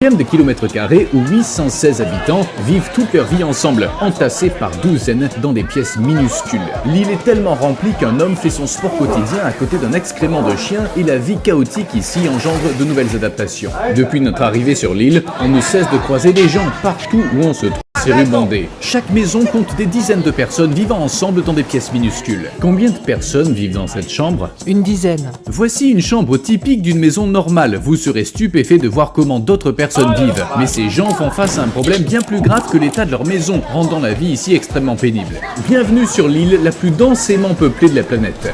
De kilomètres carrés où 816 habitants vivent toute leur vie ensemble, entassés par douzaines dans des pièces minuscules. L'île est tellement remplie qu'un homme fait son sport quotidien à côté d'un excrément de chien et la vie chaotique ici engendre de nouvelles adaptations. Depuis notre arrivée sur l'île, on ne cesse de croiser des gens partout où on se trouve. C'est rubandé. Chaque maison compte des dizaines de personnes vivant ensemble dans des pièces minuscules. Combien de personnes vivent dans cette chambre? Une dizaine. Voici une chambre typique d'une maison normale. Vous serez stupéfait de voir comment d'autres personnes vivent. Mais ces gens font face à un problème bien plus grave que l'état de leur maison, rendant la vie ici extrêmement pénible. Bienvenue sur l'île la plus densément peuplée de la planète.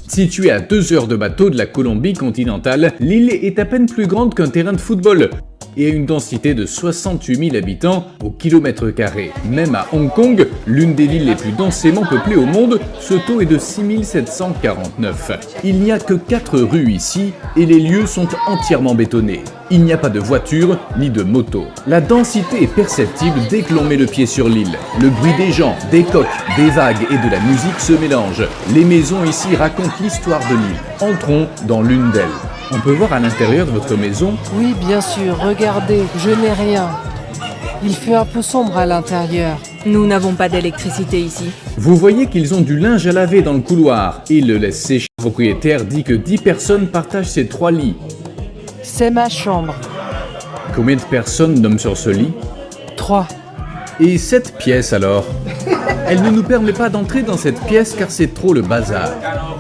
Située à 2 heures de bateau de la Colombie continentale, l'île est à peine plus grande qu'un terrain de football et a une densité de 68 000 habitants au kilomètre carré. Même à Hong Kong, l'une des villes les plus densément peuplées au monde, ce taux est de 6 749. Il n'y a que 4 rues ici et les lieux sont entièrement bétonnés. Il n'y a pas de voitures ni de motos. La densité est perceptible dès que l'on met le pied sur l'île. Le bruit des gens, des coques, des vagues et de la musique se mélangent. Les maisons ici racontent l'histoire de l'île. Entrons dans l'une d'elles. On peut voir à l'intérieur de votre maison? Oui, bien sûr, regardez, je n'ai rien. Il fait un peu sombre à l'intérieur. Nous n'avons pas d'électricité ici. Vous voyez qu'ils ont du linge à laver dans le couloir. Ils le laissent sécher. Le propriétaire dit que 10 personnes partagent ces 3 lits. C'est ma chambre. Combien de personnes dorment sur ce lit? 3. Et cette pièce alors? Elle ne nous permet pas d'entrer dans cette pièce car c'est trop le bazar.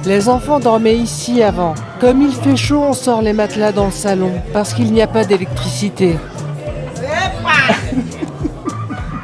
Les enfants dormaient ici avant. Comme il fait chaud, on sort les matelas dans le salon parce qu'il n'y a pas d'électricité.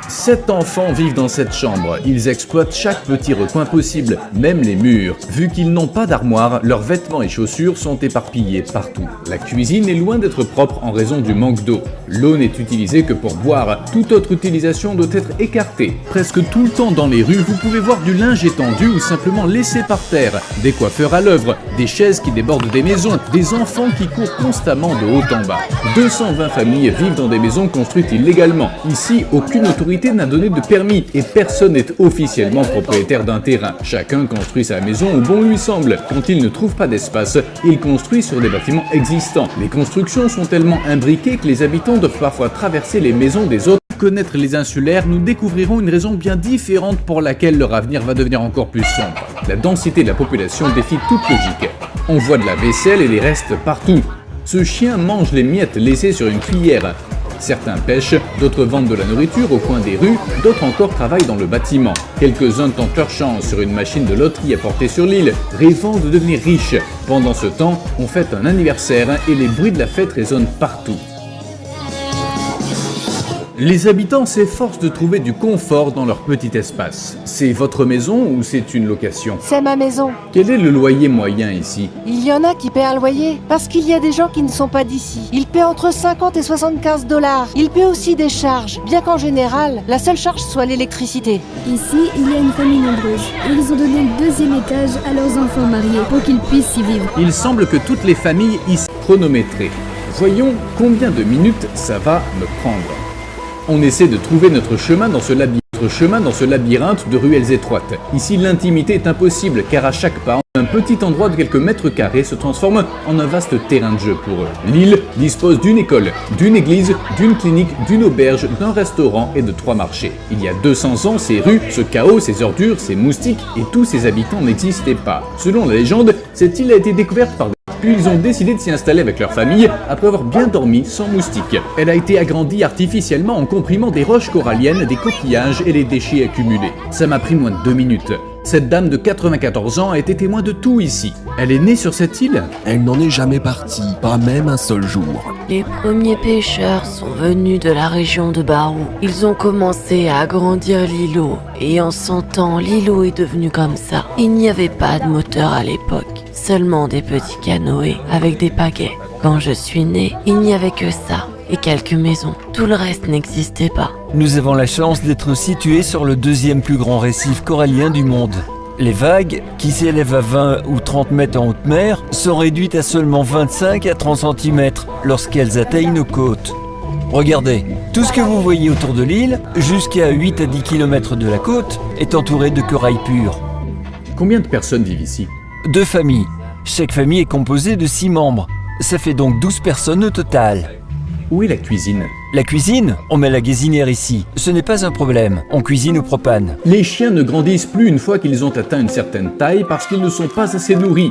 7 enfants vivent dans cette chambre. Ils exploitent chaque petit recoin possible, même les murs. Vu qu'ils n'ont pas d'armoire, leurs vêtements et chaussures sont éparpillés partout. La cuisine est loin d'être propre en raison du manque d'eau. L'eau n'est utilisée que pour boire. Toute autre utilisation doit être écartée. Presque tout le temps dans les rues, vous pouvez voir du linge étendu ou simplement laissé par terre, des coiffeurs à l'œuvre, des chaises qui débordent des maisons, des enfants qui courent constamment de haut en bas. 220 familles vivent dans des maisons construites illégalement. Ici, aucune autorité n'a donné de permis et personne n'est officiellement propriétaire d'un terrain. Chacun construit sa maison où bon lui semble. Quand il ne trouve pas d'espace, il construit sur des bâtiments existants. Les constructions sont tellement imbriquées que les habitants doivent parfois traverser les maisons des autres. Pour connaître les insulaires, nous découvrirons une raison bien différente pour laquelle leur avenir va devenir encore plus sombre. La densité de la population défie toute logique. On voit de la vaisselle et les restes partout. Ce chien mange les miettes laissées sur une cuillère. Certains pêchent, d'autres vendent de la nourriture au coin des rues, d'autres encore travaillent dans le bâtiment. Quelques-uns tentent leur chance sur une machine de loterie apportée sur l'île, rêvant de devenir riches. Pendant ce temps, on fête un anniversaire et les bruits de la fête résonnent partout. Les habitants s'efforcent de trouver du confort dans leur petit espace. C'est votre maison ou c'est une location? C'est ma maison. Quel est le loyer moyen ici? Il y en a qui paient un loyer parce qu'il y a des gens qui ne sont pas d'ici. Ils paient entre 50 et 75 $. Ils paient aussi des charges, bien qu'en général, la seule charge soit l'électricité. Ici, il y a une famille nombreuse. Ils ont donné le 2e étage à leurs enfants mariés pour qu'ils puissent y vivre. Il semble que toutes les familles ici sont chronométrées. Voyons combien de minutes ça va me prendre. On essaie de trouver notre chemin dans ce labyrinthe de ruelles étroites. Ici, l'intimité est impossible car à chaque pas, un petit endroit de quelques mètres carrés se transforme en un vaste terrain de jeu pour eux. L'île dispose d'une école, d'une église, d'une clinique, d'une auberge, d'un restaurant et de 3 marchés. Il y a 200 ans, ces rues, ce chaos, ces ordures, ces moustiques et tous ces habitants n'existaient pas. Selon la légende, cette île a été découverte par puis ils ont décidé de s'y installer avec leur famille après avoir bien dormi sans moustiques. Elle a été agrandie artificiellement en comprimant des roches coralliennes, des coquillages et les déchets accumulés. Ça m'a pris moins de 2 minutes. Cette dame de 94 ans a été témoin de tout ici. Elle est née sur cette île? Elle n'en est jamais partie, pas même un seul jour. Les premiers pêcheurs sont venus de la région de Barou. Ils ont commencé à agrandir l'îlot et en 100 ans, l'îlot est devenu comme ça. Il n'y avait pas de moteur à l'époque, seulement des petits canoës avec des pagaies. Quand je suis née, il n'y avait que ça et quelques maisons. Tout le reste n'existait pas. Nous avons la chance d'être situés sur le 2e plus grand récif corallien du monde. Les vagues, qui s'élèvent à 20 ou 30 mètres en haute mer, sont réduites à seulement 25 à 30 cm lorsqu'elles atteignent nos côtes. Regardez, tout ce que vous voyez autour de l'île, jusqu'à 8 à 10 km de la côte, est entouré de corail pur. Combien de personnes vivent ici? 2 familles. Chaque famille est composée de 6 membres. Ça fait donc 12 personnes au total. Où est la cuisine? La cuisine? On met la gazinière ici. Ce n'est pas un problème. On cuisine au propane. Les chiens ne grandissent plus une fois qu'ils ont atteint une certaine taille parce qu'ils ne sont pas assez nourris.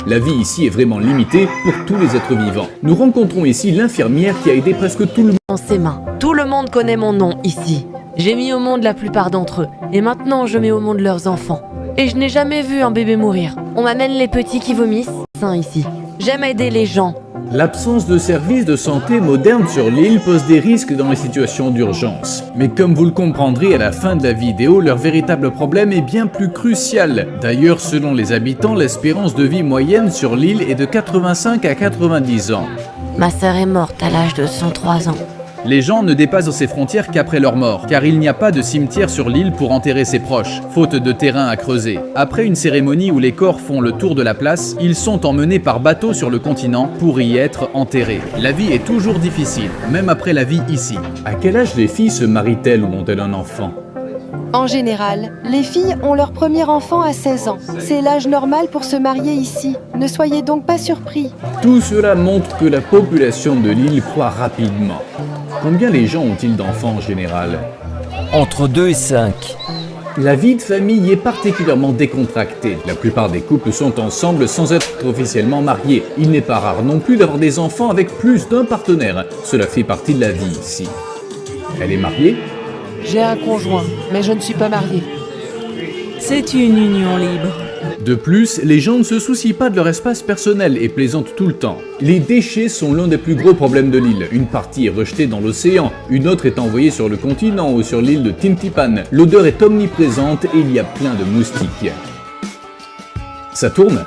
La vie ici est vraiment limitée pour tous les êtres vivants. Nous rencontrons ici l'infirmière qui a aidé presque tout le monde. Dans ses mains. Tout le monde connaît mon nom ici. J'ai mis au monde la plupart d'entre eux. Et maintenant, je mets au monde leurs enfants. Et je n'ai jamais vu un bébé mourir. On m'amène les petits qui vomissent. Sain ici. J'aime aider les gens. L'absence de services de santé modernes sur l'île pose des risques dans les situations d'urgence. Mais comme vous le comprendrez à la fin de la vidéo, leur véritable problème est bien plus crucial. D'ailleurs, selon les habitants, l'espérance de vie moyenne sur l'île est de 85 à 90 ans. Ma sœur est morte à l'âge de 103 ans. Les gens ne dépassent ces frontières qu'après leur mort, car il n'y a pas de cimetière sur l'île pour enterrer ses proches, faute de terrain à creuser. Après une cérémonie où les corps font le tour de la place, ils sont emmenés par bateau sur le continent pour y être enterrés. La vie est toujours difficile, même après la vie ici. À quel âge les filles se marient-elles ou ont-elles un enfant? En général, les filles ont leur premier enfant à 16 ans. C'est l'âge normal pour se marier ici. Ne soyez donc pas surpris. Tout cela montre que la population de l'île croît rapidement. Combien les gens ont-ils d'enfants en général? Entre 2 et 5. La vie de famille est particulièrement décontractée. La plupart des couples sont ensemble sans être officiellement mariés. Il n'est pas rare non plus d'avoir des enfants avec plus d'un partenaire. Cela fait partie de la vie ici. Elle est mariée? J'ai un conjoint, mais je ne suis pas mariée. C'est une union libre. De plus, les gens ne se soucient pas de leur espace personnel et plaisantent tout le temps. Les déchets sont l'un des plus gros problèmes de l'île. Une partie est rejetée dans l'océan, une autre est envoyée sur le continent ou sur l'île de Tintipan. L'odeur est omniprésente et il y a plein de moustiques. Ça tourne?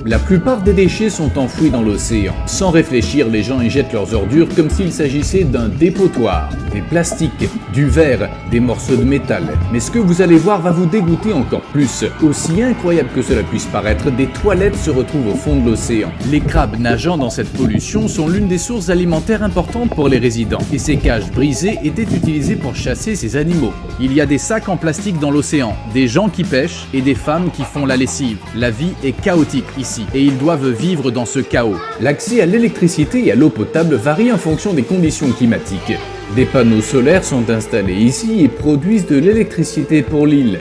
La plupart des déchets sont enfouis dans l'océan. Sans réfléchir, les gens y jettent leurs ordures comme s'il s'agissait d'un dépotoir. Des plastiques, du verre, des morceaux de métal. Mais ce que vous allez voir va vous dégoûter encore plus. Aussi incroyable que cela puisse paraître, des toilettes se retrouvent au fond de l'océan. Les crabes nageant dans cette pollution sont l'une des sources alimentaires importantes pour les résidents. Et ces cages brisées étaient utilisées pour chasser ces animaux. Il y a des sacs en plastique dans l'océan, des gens qui pêchent et des femmes qui font la lessive. La vie est chaotique ici. Et ils doivent vivre dans ce chaos. L'accès à l'électricité et à l'eau potable varie en fonction des conditions climatiques. Des panneaux solaires sont installés ici et produisent de l'électricité pour l'île.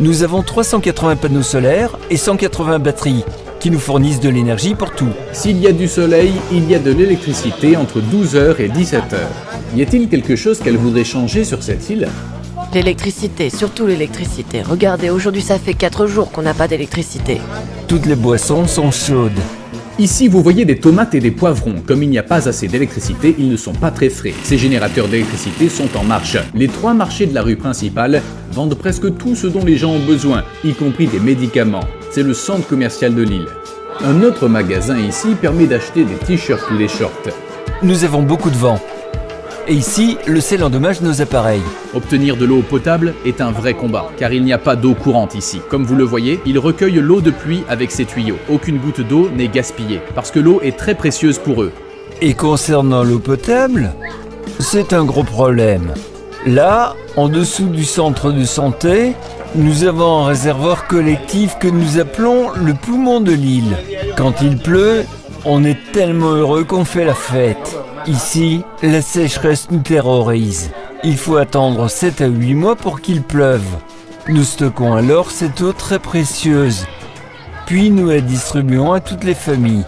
Nous avons 380 panneaux solaires et 180 batteries qui nous fournissent de l'énergie pour tout. S'il y a du soleil, il y a de l'électricité entre 12h et 17h. Y a-t-il quelque chose qu'elle voudrait changer sur cette île? L'électricité, surtout l'électricité. Regardez, aujourd'hui ça fait 4 jours qu'on n'a pas d'électricité. Toutes les boissons sont chaudes. Ici, vous voyez des tomates et des poivrons. Comme il n'y a pas assez d'électricité, ils ne sont pas très frais. Ces générateurs d'électricité sont en marche. Les 3 marchés de la rue principale vendent presque tout ce dont les gens ont besoin, y compris des médicaments. C'est le centre commercial de l'île. Un autre magasin ici permet d'acheter des t-shirts ou des shorts. Nous avons beaucoup de vent. Et ici, le sel endommage nos appareils. Obtenir de l'eau potable est un vrai combat, car il n'y a pas d'eau courante ici. Comme vous le voyez, ils recueillent l'eau de pluie avec ces tuyaux. Aucune goutte d'eau n'est gaspillée, parce que l'eau est très précieuse pour eux. Et concernant l'eau potable, c'est un gros problème. Là, en dessous du centre de santé, nous avons un réservoir collectif que nous appelons le poumon de l'île. Quand il pleut, on est tellement heureux qu'on fait la fête. Ici, la sécheresse nous terrorise. Il faut attendre 7 à 8 mois pour qu'il pleuve. Nous stockons alors cette eau très précieuse. Puis nous la distribuons à toutes les familles.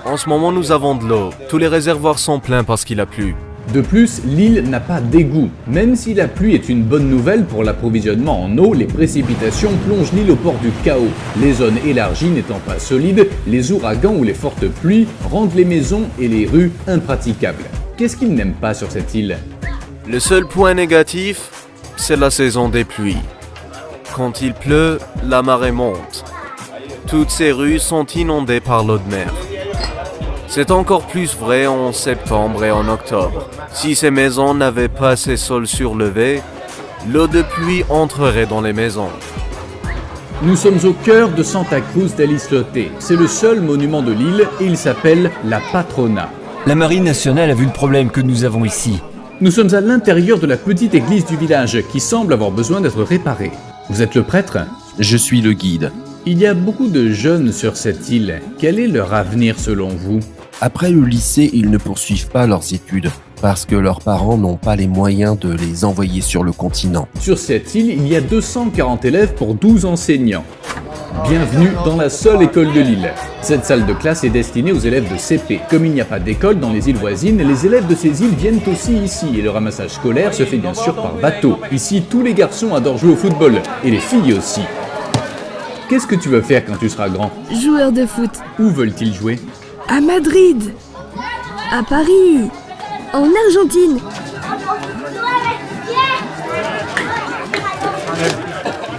En ce moment, nous avons de l'eau. Tous les réservoirs sont pleins parce qu'il a plu. De plus, l'île n'a pas d'égout. Même si la pluie est une bonne nouvelle pour l'approvisionnement en eau, les précipitations plongent l'île au bord du chaos. Les zones élargies n'étant pas solides, les ouragans ou les fortes pluies rendent les maisons et les rues impraticables. Qu'est-ce qu'ils n'aiment pas sur cette île? Le seul point négatif, c'est la saison des pluies. Quand il pleut, la marée monte. Toutes ces rues sont inondées par l'eau de mer. C'est encore plus vrai en septembre et en octobre. Si ces maisons n'avaient pas ces sols surlevés, l'eau de pluie entrerait dans les maisons. Nous sommes au cœur de Santa Cruz del Islote. C'est le seul monument de l'île et il s'appelle la Patrona. La Marine nationale a vu le problème que nous avons ici. Nous sommes à l'intérieur de la petite église du village qui semble avoir besoin d'être réparée. Vous êtes le prêtre? Je suis le guide. Il y a beaucoup de jeunes sur cette île. Quel est leur avenir selon vous? Après le lycée, ils ne poursuivent pas leurs études parce que leurs parents n'ont pas les moyens de les envoyer sur le continent. Sur cette île, il y a 240 élèves pour 12 enseignants. Bienvenue dans la seule école de l'île. Cette salle de classe est destinée aux élèves de CP. Comme il n'y a pas d'école dans les îles voisines, les élèves de ces îles viennent aussi ici et le ramassage scolaire se fait bien sûr par bateau. Ici, tous les garçons adorent jouer au football et les filles aussi. Qu'est-ce que tu veux faire quand tu seras grand? Joueur de foot. Où veulent-ils jouer? À Madrid. À Paris. En Argentine.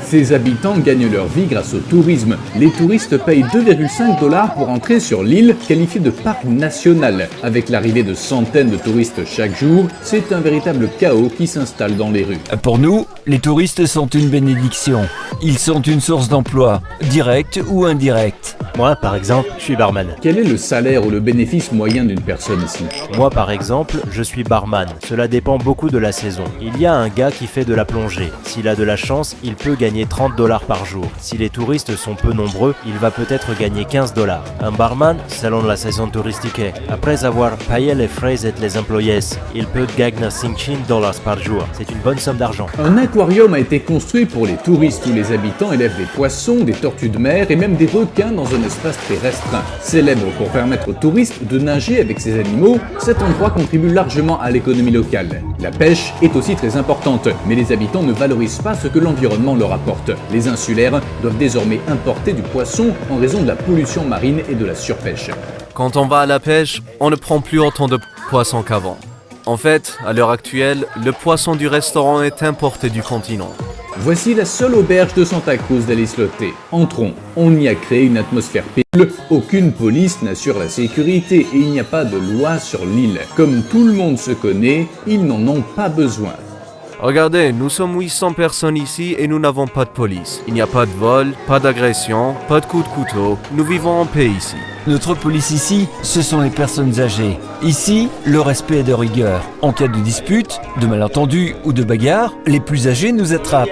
Ces habitants gagnent leur vie grâce au tourisme. Les touristes payent 2,5 $ pour entrer sur l'île, qualifiée de parc national. Avec l'arrivée de centaines de touristes chaque jour, c'est un véritable chaos qui s'installe dans les rues. Pour nous, les touristes sont une bénédiction. Ils sont une source d'emploi, directe ou indirecte. Moi, par exemple, je suis barman. Quel est le salaire ou le bénéfice moyen d'une personne ici? Moi, par exemple, je suis barman. Cela dépend beaucoup de la saison. Il y a un gars qui fait de la plongée. S'il a de la chance, il peut gagner 30 $ par jour. Si les touristes sont peu nombreux, il va peut-être gagner 15 $. Un barman, selon la saison touristique, après avoir payé les frais et les employés, il peut gagner 500 $ par jour. C'est une bonne somme d'argent. Un aquarium a été construit pour les touristes où les habitants élèvent des poissons, des tortues de mer et même des requins dans un espace très restreint. Célèbre pour permettre aux touristes de nager avec ces animaux, cet endroit contribue largement à l'économie locale. La pêche est aussi très importante, mais les habitants ne valorisent pas ce que l'environnement leur apporte. Les insulaires doivent désormais importer du poisson en raison de la pollution marine et de la surpêche. Quand on va à la pêche, on ne prend plus autant de poissons qu'avant. En fait, à l'heure actuelle, le poisson du restaurant est importé du continent. Voici la seule auberge de Santa Cruz del Islote. Entrons, on y a créé une atmosphère paisible, aucune police n'assure la sécurité et il n'y a pas de loi sur l'île. Comme tout le monde se connaît, ils n'en ont pas besoin. Regardez, nous sommes 800 personnes ici et nous n'avons pas de police. Il n'y a pas de vol, pas d'agression, pas de coups de couteau. Nous vivons en paix ici. Notre police ici, ce sont les personnes âgées. Ici, le respect est de rigueur. En cas de dispute, de malentendu ou de bagarre, les plus âgés nous attrapent,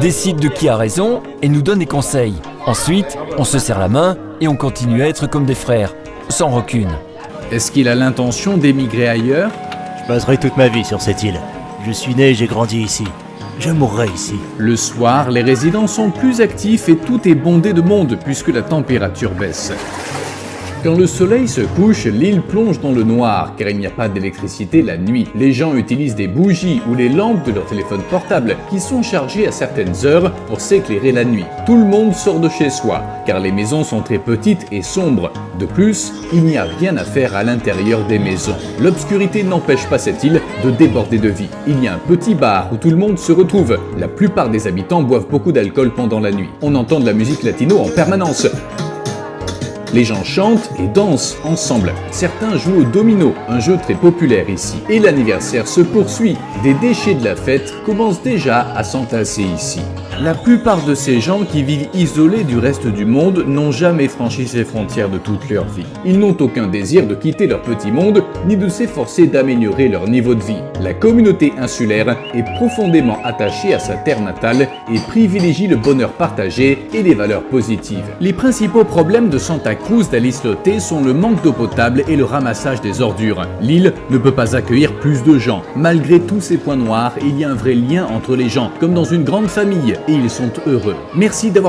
décident de qui a raison et nous donnent des conseils. Ensuite, on se serre la main et on continue à être comme des frères, sans rancune. Est-ce qu'il a l'intention d'émigrer ailleurs? Je passerai toute ma vie sur cette île. Je suis né et j'ai grandi ici. Je mourrai ici. Le soir, les résidents sont plus actifs et tout est bondé de monde puisque la température baisse. Quand le soleil se couche, l'île plonge dans le noir car il n'y a pas d'électricité la nuit. Les gens utilisent des bougies ou les lampes de leur téléphone portable qui sont chargées à certaines heures pour s'éclairer la nuit. Tout le monde sort de chez soi car les maisons sont très petites et sombres. De plus, il n'y a rien à faire à l'intérieur des maisons. L'obscurité n'empêche pas cette île de déborder de vie. Il y a un petit bar où tout le monde se retrouve. La plupart des habitants boivent beaucoup d'alcool pendant la nuit. On entend de la musique latino en permanence. Les gens chantent et dansent ensemble. Certains jouent au domino, un jeu très populaire ici. Et l'anniversaire se poursuit. Des déchets de la fête commencent déjà à s'entasser ici. La plupart de ces gens qui vivent isolés du reste du monde n'ont jamais franchi ces frontières de toute leur vie. Ils n'ont aucun désir de quitter leur petit monde, ni de s'efforcer d'améliorer leur niveau de vie. La communauté insulaire est profondément attachée à sa terre natale et privilégie le bonheur partagé et les valeurs positives. Les principaux problèmes de Santa Cruz del Islote sont le manque d'eau potable et le ramassage des ordures. L'île ne peut pas accueillir plus de gens. Malgré tous ces points noirs, il y a un vrai lien entre les gens, comme dans une grande famille, et ils sont heureux. Merci d'avoir